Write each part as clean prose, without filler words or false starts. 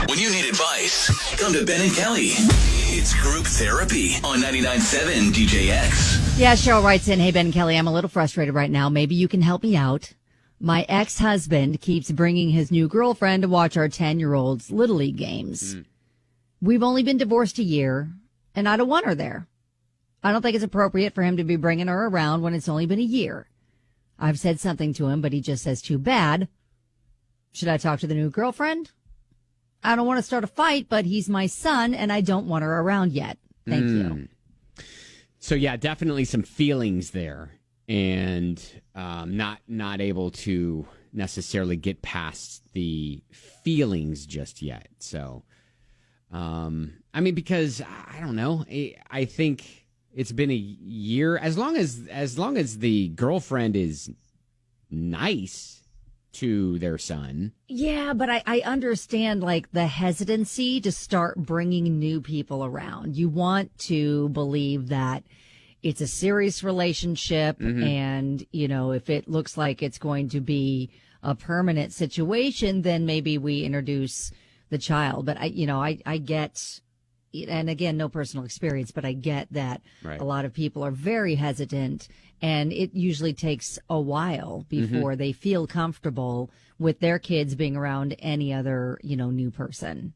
When you need advice, come to Ben and Kelly. It's group therapy on 99.7 DJX. Yeah, Cheryl writes in, hey, Ben and Kelly, I'm a little frustrated right now. Maybe you can help me out. My ex-husband keeps bringing his new girlfriend to watch our 10-year-old's Little League games. We've only been divorced a year, and I don't want her there. I don't think it's appropriate for him to be bringing her around when it's only been a year. I've said something to him, but he just says, too bad. Should I talk to the new girlfriend? I don't want to start a fight, but he's my son, and I don't want her around yet. Thank you. So, yeah, definitely some feelings there, and not able to necessarily get past the feelings just yet. So, I mean, because, I don't know, I think it's been a year. As long as the girlfriend is nice to their son. Yeah, but I understand, like, the hesitancy to start bringing new people around. You want to believe that it's a serious relationship, and, you know, if it looks like it's going to be a permanent situation, then maybe we introduce the child. But I get, and again, no personal experience, but I get that a lot of people are very hesitant, and it usually takes a while before they feel comfortable with their kids being around any other, new person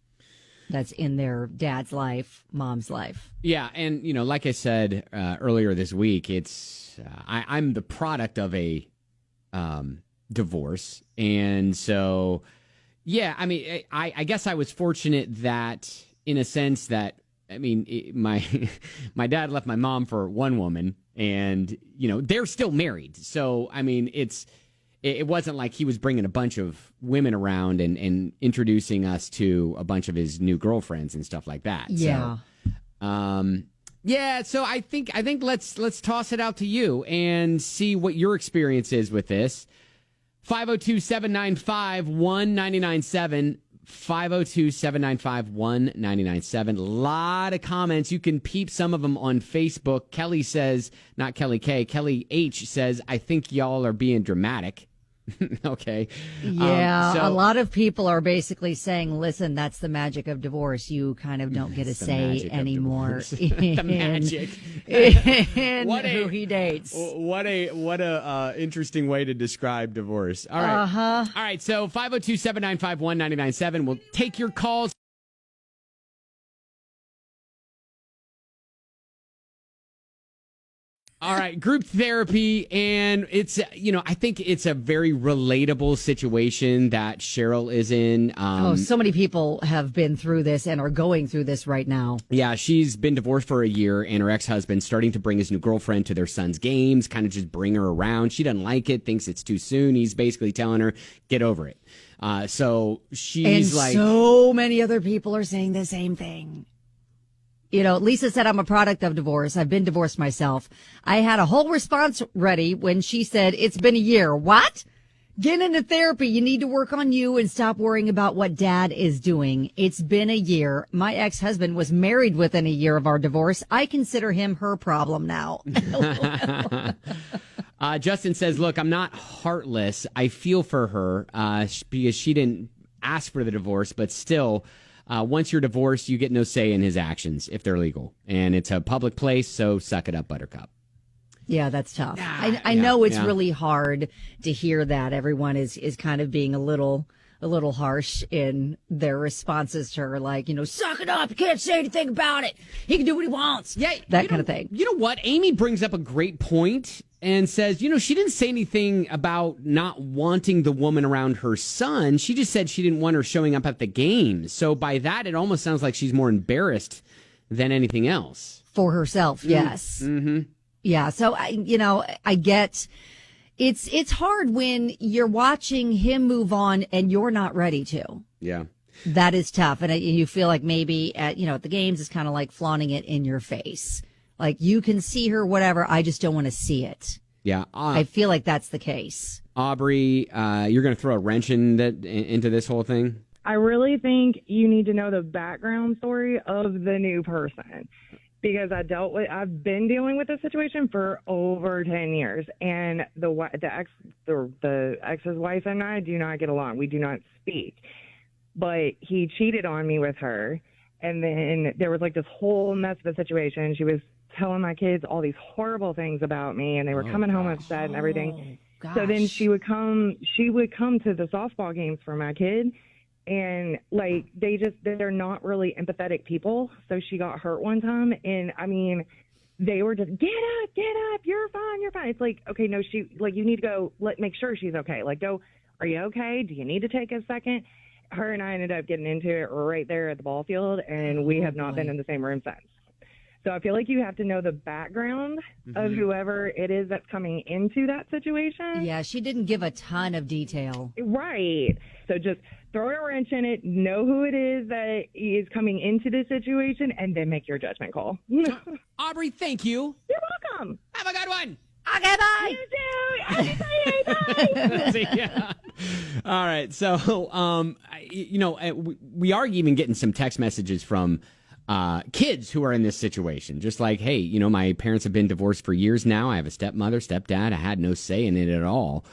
that's in their dad's life, mom's life. Yeah, and, like I said earlier this week, it's I'm the product of a divorce. And so, yeah, I mean, I guess I was fortunate that, in a sense that, I mean, my dad left my mom for one woman, and, they're still married. So, I mean, it wasn't like he was bringing a bunch of women around and introducing us to a bunch of his new girlfriends and stuff like that. Yeah. So, so I think let's toss it out to you and see what your experience is with this. 502-795-1997. 502-795-1997. A lot of comments. You can peep some of them on Facebook. Kelly says, not Kelly K, Kelly H says, I think y'all are being dramatic. Okay. Yeah, a lot of people are basically saying, listen, that's the magic of divorce. You kind of don't get a say anymore the magic. in who he dates. What a interesting way to describe divorce. All right. All right, so 502-795-1997. We'll take your calls. All right, group therapy, and it's, I think it's a very relatable situation that Cheryl is in. So many people have been through this and are going through this right now. Yeah, she's been divorced for a year, and her ex-husband starting to bring his new girlfriend to their son's games, kind of just bring her around. She doesn't like it, thinks it's too soon. He's basically telling her, get over it. So she's and so many other people are saying the same thing. Lisa said, I'm a product of divorce. I've been divorced myself. I had a whole response ready when she said, it's been a year. What? Get into therapy. You need to work on you and stop worrying about what dad is doing. It's been a year. My ex-husband was married within a year of our divorce. I consider him her problem now. Justin says, look, I'm not heartless. I feel for her because she didn't ask for the divorce, but still, once you're divorced, you get no say in his actions if they're legal. And it's a public place, so suck it up, Buttercup. Yeah, that's tough. I know it's really hard to hear that. Everyone is kind of being a little harsh in their responses to her, like, suck it up. You can't say anything about it. He can do what he wants. Yeah, that kind of thing. You know what? Amy brings up a great point and says, she didn't say anything about not wanting the woman around her son. She just said she didn't want her showing up at the games. So by that, it almost sounds like she's more embarrassed than anything else. For herself, yes. Mm-hmm. Yeah, so, I get it's hard when you're watching him move on and you're not ready to. Yeah. That is tough. And you feel like maybe at the games, it's kind of like flaunting it in your face. Like, you can see her, whatever. I just don't want to see it. Yeah. I feel like that's the case. Aubrey, you're going to throw a wrench into this whole thing? I really think you need to know the background story of the new person, because I've been dealing with this situation for over 10 years, and the ex's wife and I do not get along. We do not speak. but he cheated on me with her. And then there was like this whole mess of a situation. She was telling my kids all these horrible things about me, and they were coming home upset and everything. So then she would come to the softball games for my kid, and like they're not really empathetic people. So she got hurt one time, and I mean, they were just, get up, you're fine. It's like, okay, no, you need to go make sure she's okay. Like, go, are you okay? Do you need to take a second? Her and I ended up getting into it right there at the ball field, and we have not been in the same room since. So I feel like you have to know the background of whoever it is that's coming into that situation. Yeah, she didn't give a ton of detail. Right. So just throw a wrench in it, know who it is that is coming into the situation, and then make your judgment call. Aubrey, thank you. You're welcome. Have a good one. Okay, bye. You too. Bye. See ya. All right. So, we are even getting some text messages from kids who are in this situation. Just like, hey, my parents have been divorced for years now. I have a stepmother, stepdad. I had no say in it at all.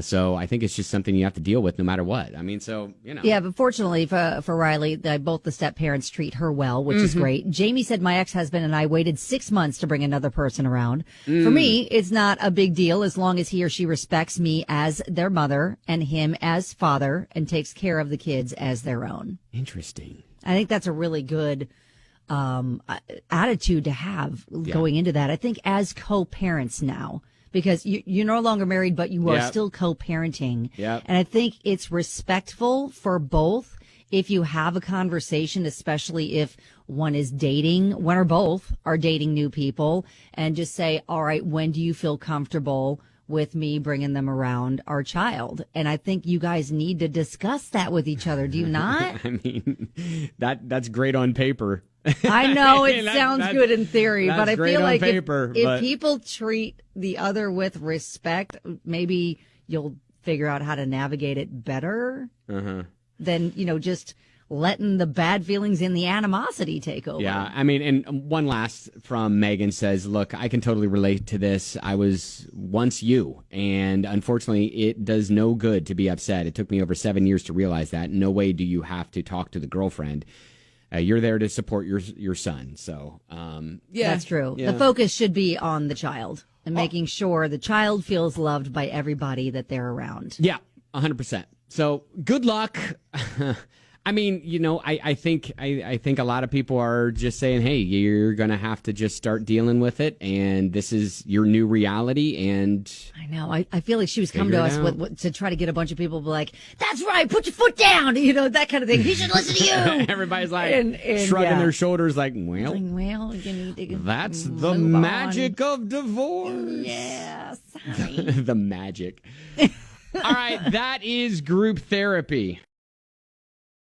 So I think it's just something you have to deal with no matter what. I mean, Yeah, but fortunately for Riley, both the step parents treat her well, which is great. Jamie said, my ex-husband and I waited 6 months to bring another person around. For me, it's not a big deal as long as he or she respects me as their mother and him as father and takes care of the kids as their own. Interesting. I think that's a really good attitude to have going into that. I think as co-parents now, because you're no longer married, but you are still co-parenting. Yep. And I think it's respectful for both if you have a conversation, especially if one or both are dating new people, and just say, all right, when do you feel comfortable with me bringing them around our child? And I think you guys need to discuss that with each other. Do you not? I mean, that's great on paper. I know it sounds good in theory, but I feel like if people treat the other with respect, maybe you'll figure out how to navigate it better than, just letting the bad feelings and the animosity take over. Yeah, I mean, and one last from Megan says, look, I can totally relate to this. I was once you, and unfortunately, it does no good to be upset. It took me over 7 years to realize that. No way do you have to talk to the girlfriend. You're there to support your son. So, That's true. Yeah. The focus should be on the child and making sure the child feels loved by everybody that they're around. Yeah, 100%. So good luck. I mean, I think a lot of people are just saying, hey, you're going to have to just start dealing with it. And this is your new reality. And I know. I feel like she was coming to us to try to get a bunch of people to be like, that's right, put your foot down, that kind of thing. He should listen to you. Everybody's like shrugging their shoulders like, well, you need to that's the magic of divorce. Yeah, sorry. The magic. All right, that is group therapy.